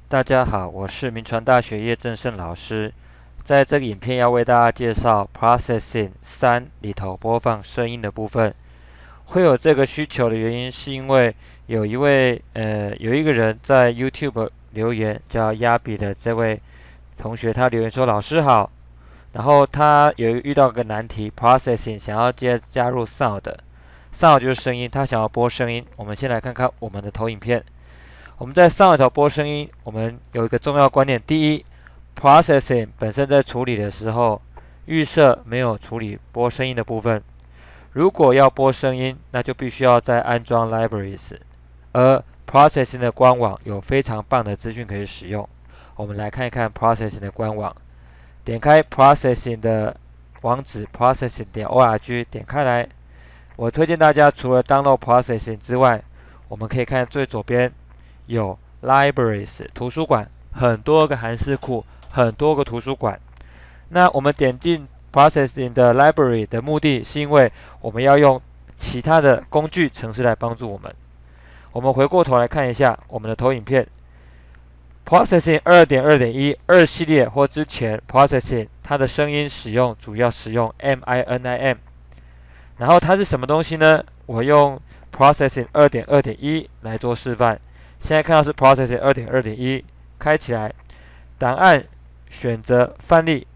大家好，我是铭传大学叶正胜老师。在这个影片要为大家介绍 Processing 3里头播放声音的部分。会有这个需求的原因，是因为有一个人在 YouTube 留言，叫亚比的这位同学，他留言说：“老师好。”然后他遇到个难题 ，Processing 想要加入 Sound 就是声音，他想要播声音。我们先来看看我们的投影片。我们在上一头播声音，我们有一个重要观念：第一 ，Processing 本身在处理的时候，预设没有处理播声音的部分。如果要播声音，那就必须要再安装 Libraries， 而 Processing 的官网有非常棒的资讯可以使用。我们来看一看 Processing 的官网，点开 Processing 的网址 processing.org， 点开来。我推荐大家除了 download Processing 之外，我们可以看最左边有 Libraries 图书馆，很多个函式库，很多个图书馆。那我们点进 Processing 的 Library 的目的是因为我们要用其他的工具程式来帮助我们。我们回过头来看一下我们的投影片 ，Processing 2.2.1 2系列或之前 Processing 它的声音主要使用 MINIM， 然后它是什么东西呢？我用 Processing 2.2.1 来做示范。现在看到是 Processing 2.2.1， 开起来，档案选择范例。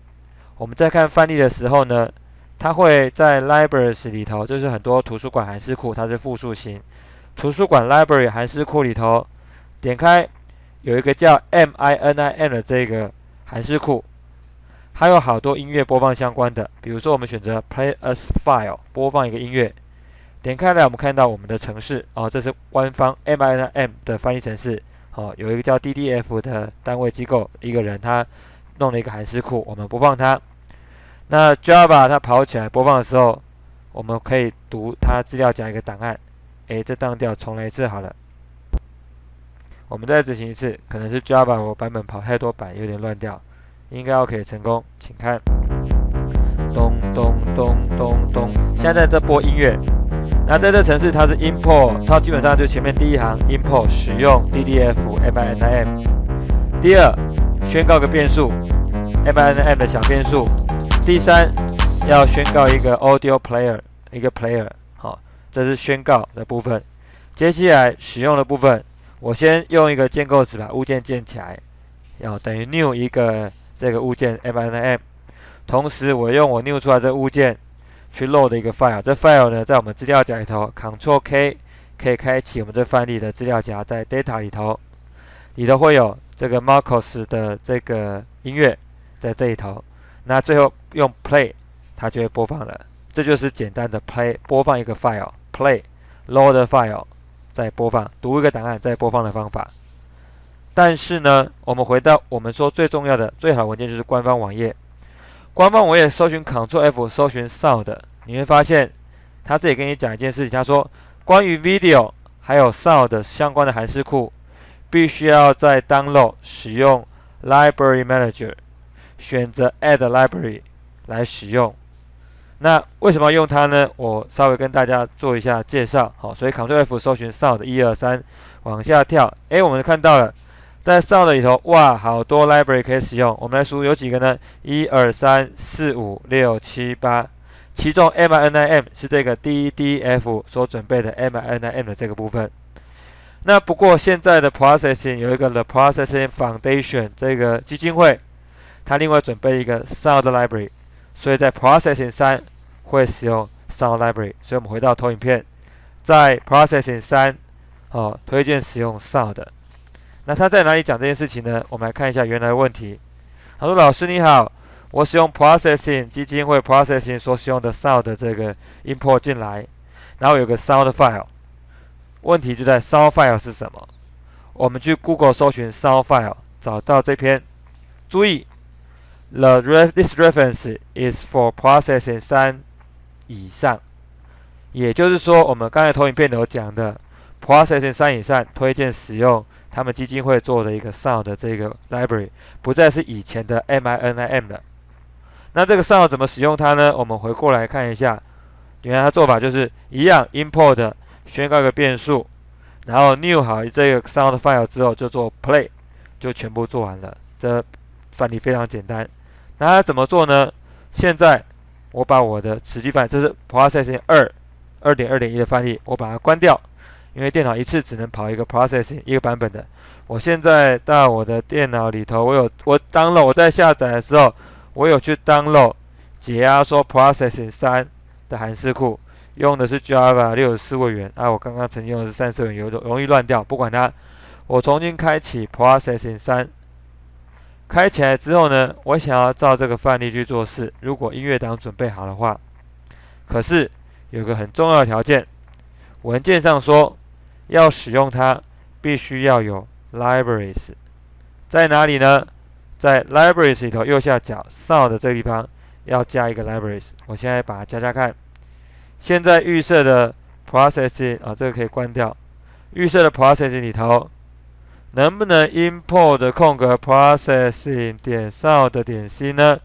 我们在看范例的时候呢，它会在 Libraries 里头，就是很多图书馆函式库，它是复数型。图书馆 Library 函式库里头，点开有一个叫 MINIM 的这个函式库，还有好多音乐播放相关的，比如说我们选择 Play as File 播放一个音乐。点开来，我们看到我们的程式这是官方 MINIM 的翻译程式有一个叫 DDF 的单位机构，一个人他弄了一个函式库，我们播放它。那 Java 它跑起来播放的时候，我们可以读它资料夹一个档案。这当掉，重来一次好了。我们再执行一次，可能是 Java 我版本跑太多版，有点乱掉，应该可以成功。请看，咚咚咚咚咚，现在在播音乐。那在这程式它是 import， 它基本上就前面第一行 import 使用 DDF MINIM。第二，宣告个变数 MINIM 的小变数。第三，要宣告一个 audio player， 一个 player， 这是宣告的部分。接下来使用的部分，我先用一个建构词把物件建起来，等于 new 一个这个物件 MINIM， 同时我用我 new 出来这个物件去 load 一个 file， 这 file 呢在我们资料夹里头 ，Ctrl K 可以开启我们这范例的资料夹，在 data 里头会有这个 Marcos 的这个音乐在这里头。那最后用 play， 它就会播放了。这就是简单的 play 播放一个 file，play load file 再播放，读一个档案再播放的方法。但是呢，我们回到我们说最重要的、最好的文件就是官方网页。官方网页搜寻 Ctrl F 搜寻 Sound， 你会发现他这里跟你讲一件事情，他说关于 Video 还有 Sound 相关的函式库，必须要在 Download 使用 Library Manager， 选择 Add Library 来使用。那为什么要用它呢？我稍微跟大家做一下介绍。所以 Ctrl F 搜寻 Sound 1、2、3，往下跳，我们看到了。在 Sound 里头，哇，好多 library 可以使用。我们来数有几个呢？1、2、3、4、5、6、7、8。其中 MINIM 是这个 DDF 所准备的 MINIM 的这个部分。那不过现在的 Processing 有一个 The Processing Foundation 这个基金会，它另外准备一个 Sound Library， 所以在 Processing 3会使用 Sound Library。所以我们回到投影片，在 Processing 3推荐使用 Sound。那他在哪里讲这件事情呢？我们来看一下原来的问题。他说：“老师你好，我使用 Processing 基金会 Processing 所使用的 Sound 的这个 import 进来，然后有个 Sound file。问题就在 Sound file 是什么？我们去 Google 搜寻 Sound file， 找到这篇。注意 ，this reference is for Processing 3以上，也就是说，我们刚才投影片有讲的 Processing 3以上推荐使用。”他们基金会做的一个 Sound 的这个 library， 不再是以前的 MINIM 了。那这个 Sound 怎么使用它呢？我们回过来看一下，原来它做法就是一样 ，import 宣告一个变数，然后 new 好这个 Sound file 之后就做 play，就全部做完了。这范例非常简单。那它怎么做呢？现在我把我的实际范例，这是 Processing 2.2.1 的范例，我把它关掉，因为电脑一次只能跑一个 Processing 一个版本的。我现在到我的电脑里头，我在下载的时候，我有去 download 解压缩 Processing 3的函式库，用的是 Java 64位元啊，我刚刚曾经用的是30位元，容易乱掉，不管它。我重新开启 Processing 3，开起来之后呢，我想要照这个范例去做事。如果音乐档准备好的话，可是有个很重要的条件，文件上说要使用它，必须要有 libraries， 在哪里呢？在 libraries 里头右下角 sound 这个地方要加一个 libraries。我现在把它加加看。现在预设的 processing 这个可以关掉。预设的 processing 里头，能不能 import 空格 processing 点 sound 点 c 呢？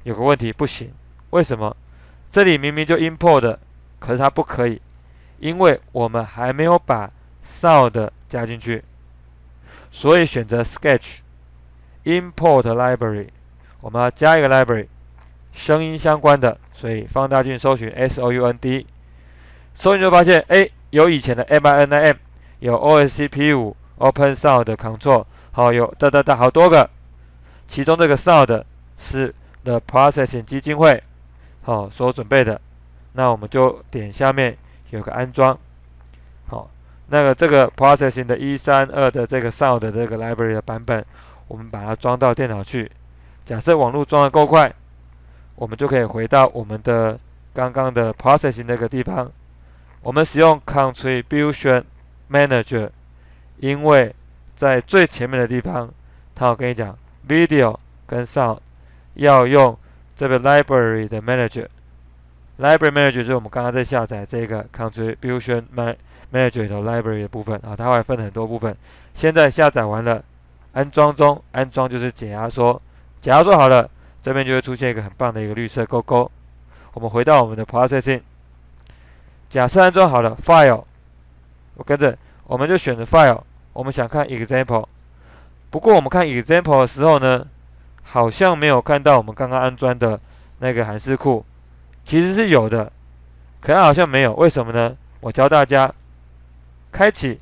有个问题，不行。为什么？这里明明就 import 的，可是它不可以，因为我们还没有把 sound 加进去，所以选择 sketch import library， 我们要加一个 library， 声音相关的，所以放大镜搜寻 sound， 搜寻就发现，有以前的 MINIM， 有 OSCP5 Open Sound Control， 好，有好多个，其中这个 Sound 是 The Processing 基金会所准备的，那我们就点下面有个安装，好，这个 Processing 的132的这个 Sound 的这个 Library 的版本，我们把它装到电脑去。假设网络装得够快，我们就可以回到我们的刚刚的 Processing 那个地方，我们使用 Contribution Manager。因为在最前面的地方，他有跟你讲 Video 跟 Sound 要用这个 Library 的 Manager。Library Manager 就是我们刚刚在下载这个 Contribution Manager 里头 Library 的部分它会分很多部分。现在下载完了，安装中，安装就是解压缩，解压缩好了，这边就会出现一个很棒的一个绿色勾勾。我们回到我们的 Processing， 假设安装好了 File， 我跟着我们就选择 File。我们想看 example， 不过我们看 example 的时候呢，好像没有看到我们刚刚安装的那个函式库，其实是有的，可能好像没有，为什么呢？我教大家，开启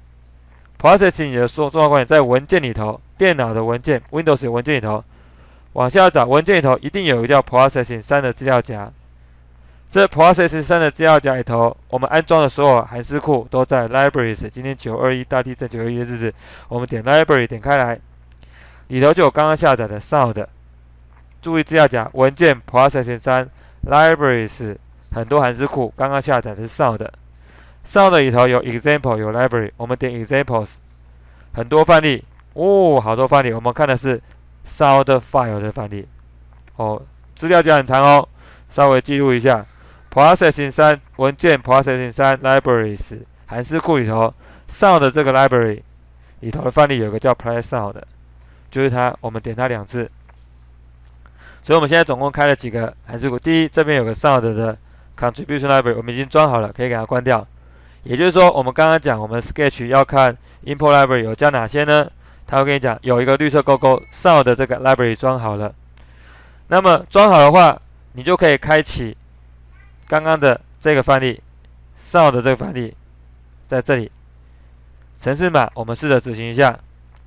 Processing 的重要观点在文件里头，电脑的文件 Windows 的文件里头，往下找，文件里头一定有一个叫 Processing 3的资料夹。这 Processing 3的资料夹里头，我们安装的所有函式库都在 Libraries。今天921大地震921的日子，我们点 Library 点开来，里头就有刚刚下载的 Sound。注意资料夹文件 Processing 3 Libraries 很多函式库，刚刚下载的是 Sound。Sound 里头有 Example 有 Library， 我们点 Examples， 很多范例好多范例。我们看的是 Sound File 的范例资料夹很长稍微记录一下。Processing 3文件 Processing 3 Libraries 函式库里头 Sound 的这个 Library 里头的范例有个叫 Play Sound， 就是它，我们点它2次。所以我们现在总共开了几个函式库。第一，这边有个 Sound 的 Contribution Library， 我们已经装好了，可以给它关掉。也就是说，我们刚刚讲我们 Sketch 要看 Import Library 有加哪些呢？它会跟你讲有一个绿色勾勾 Sound 的这个 Library 装好了。那么装好的话，你就可以开启刚刚的这个范例 Sound 的这个范例，在这里程式码我们试着执行一下，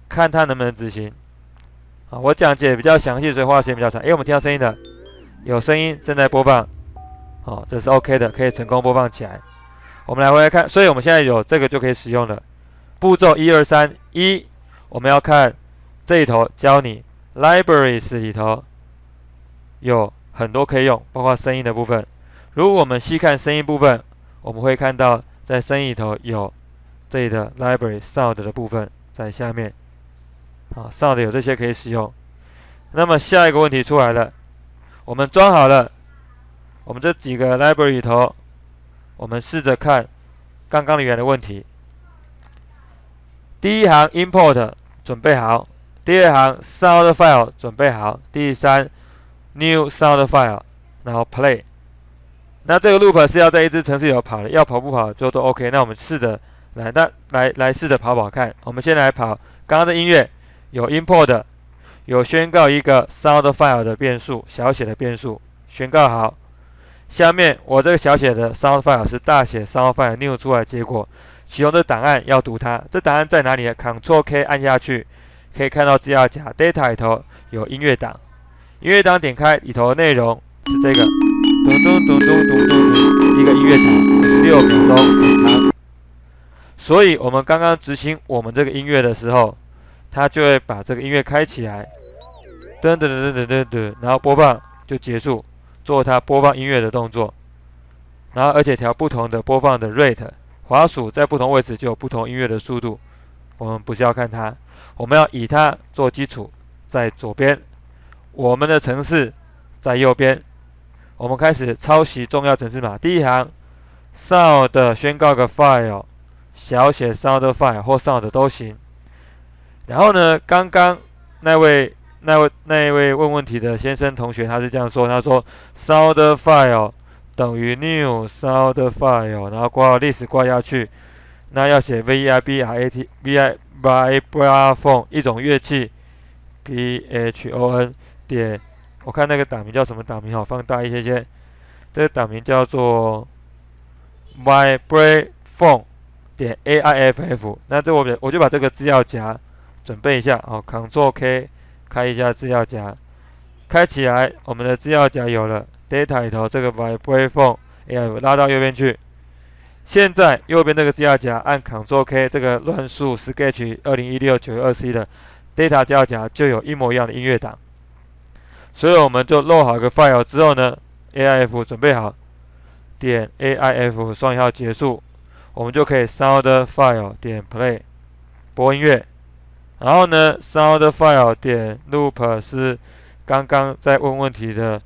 看它能不能执行。我讲解比较详细，所以花的时间比较长。我们听到声音了，有声音正在播放，这是 OK 的，可以成功播放起来。我们回来看，所以我们现在有这个就可以使用了。步骤1、2、3，我们要看这里头教你 Libraries 里头有很多可以用，包括声音的部分。如果我们细看声音部分，我们会看到在声音里头有这里的 Library Sound 的部分在下面。Sound 有这些可以使用。那么下一个问题出来了，我们装好了，我们这几个 Library 里头，我们试着看刚刚的原来的问题。第一行 Import 准备好，第二行 Sound File 准备好，第三 New Sound File， 然后 Play。那这个 loop 是要在一支程式里头跑的，要跑不跑就都 OK。那我们试着来试着跑看。我们先来跑刚刚的音乐，有 import 的，有宣告一个 sound file 的变数，小写的变数，宣告好。下面我这个小写的 sound file 是大写 sound file new 出来的结果，其中的档案要读它。这档案在哪里呢 ？Ctrl K 按下去，可以看到资料夹 data 里头有音乐档，音乐档点开里头的内容是这个，咚咚咚咚咚咚，一个音乐档，56秒钟，很长。所以我们刚刚执行我们这个音乐的时候，它就会把这个音乐开起来，噔噔噔噔噔噔，然后播放就结束。做它播放音乐的动作，然后而且调不同的播放的 rate， 滑鼠在不同位置就有不同音乐的速度。我们不是要看它，我们要以它做基础，在左边，我们的程式在右边。我们开始抄袭重要程式码，第一行 sound 宣告个 file， 小写 sound file 或 sound 都行。然后呢，刚刚那一位问问题的先生同学，他是这样说，他说 sound file 等于 new sound file， 然后括号历史括下去，那要写 vibraphone 一种乐器 phon 点，我看那个档名叫什么档名好，放大一些些，这个档名叫做 vibraphone 点 AIFF， 那这我就把这个资料夹准备一下，Ctrl K。开一下资料夹，开起来，我们的资料夹有了 data 里头这个 vibraphone， 拉到右边去。现在右边这个资料夹按 Ctrl K， 这个乱数 Sketch 2016 9月21的 data 资料夹就有一模一样的音乐档。所以我们就load好一个 file 之后呢 ，AIF 准备好，点 AIF 双引号结束，我们就可以 sound file 点 play 播音乐。然后呢 ，sound file 点 loop 是刚刚在问问题的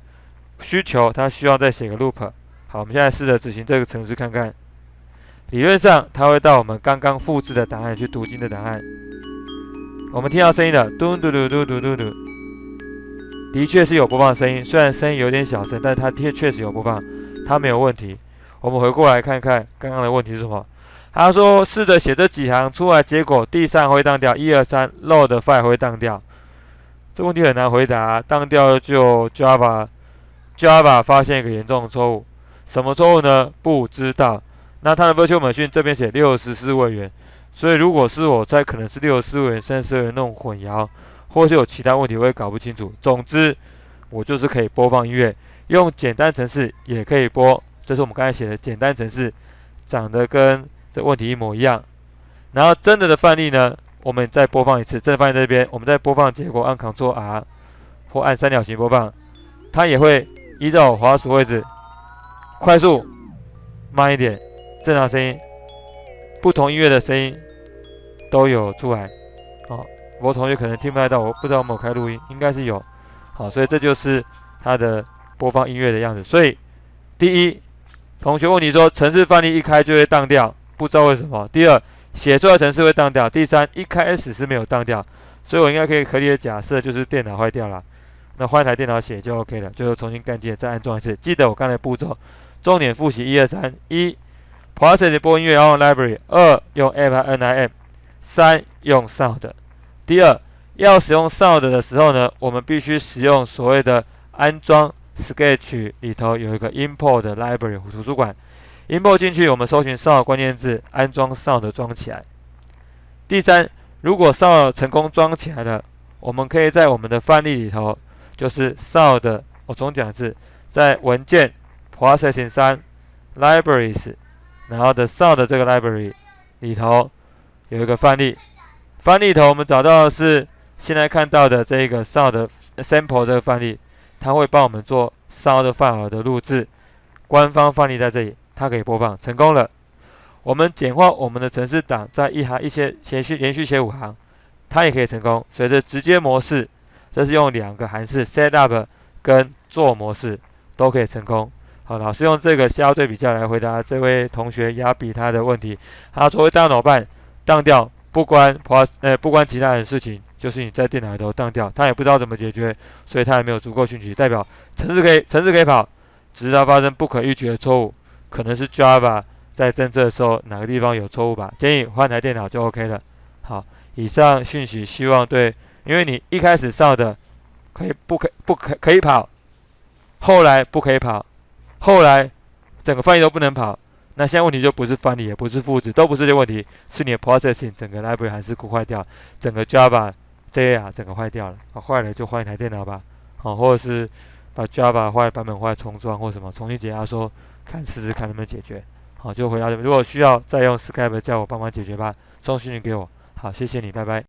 需求，它需要再写个 loop。好，我们现在试着执行这个程式看看。理论上，它会到我们刚刚复制的档案去读经的档案。我们听到声音了，嘟嘟嘟嘟嘟嘟嘟，的确是有播放声音，虽然声音有点小声，但是它确实有播放，它没有问题。我们回过来看看刚刚的问题是什么。他说试着写这几行出来，结果第3会当掉，1、2、3 load file 会当掉。这问题很难回答，当掉就 Java 发现一个严重的错误，什么错误呢？不知道。那它的 virtual machine 这边写64位元，所以如果是我猜，可能是64位元、34位元弄混淆，或是有其他问题我也搞不清楚。总之，我就是可以播放音乐，用简单程式也可以播。这是我们刚才写的简单程式，长得跟这问题一模一样。然后真的范例呢，我们再播放一次。真的范例在这边，我们再播放结果，按 Ctrl R 或按三角形播放，它也会依照滑鼠位置，快速、慢一点、正常声音、不同音乐的声音都有出来。我同学可能听不太到，我不知道有没有开录音，应该是有。好，所以这就是它的播放音乐的样子。所以第一，同学问你说程式范例一开就会当掉，不知道为什么。第二，写出来程式会当掉。第三，一开始是没有当掉，所以我应该可以合理的假设就是电脑坏掉了，那换一台电脑写就 OK 了，就重新干净再安装一次。记得我刚才步骤，重点复习1、2、3：一 ，process 播音乐要用 library； 2用 app/nim； 3用 sound。第二，要使用 sound 的时候呢，我们必须使用所谓的安装 Sketch 里头有一个 import 的 library 图书馆 ，import 进去，我们搜寻 sound 关键字，安装 sound 装起来。第三，如果 sound 成功装起来了，我们可以在我们的范例里头，就是 sound， 我重讲一次，在文件 processing 3 libraries， 然后的 sound 这个 library 里头有一个范例。范例里头我们找到的是现在看到的这个 sound sample 这个范例，它会帮我们做 sound file 的录制。官方范例在这里，它可以播放，成功了。我们简化我们的程式档，在连续写5行，它也可以成功。所以这直接模式，这是用2个函式 setup 跟做模式都可以成功。好，老师用这个相对比较来回答这位同学亚比他的问题。他说会当怎么办？当掉不关其他的事情，就是你在电脑里头当掉，他也不知道怎么解决，所以他也没有足够讯息，代表程式可以跑，只是它发生不可预期的错误，可能是 Java 在侦测的时候哪个地方有错误吧。建议换台电脑就 OK 了。好，以上讯息希望对因为你一开始上的可以跑，后来不可以跑，后来整个翻译都不能跑。那现在问题就不是翻译，也不是复制，都不是这个问题，是你的 processing 整个 library 函数库坏掉，整个 Java JAR 整个坏掉了。坏了就换一台电脑吧，或者是把 Java 坏版本坏重装或什么重新解压缩，试试看能不能解决。就回答这边，如果需要再用 Skype 叫我帮忙解决吧，送讯息给我。好，谢谢你，拜拜。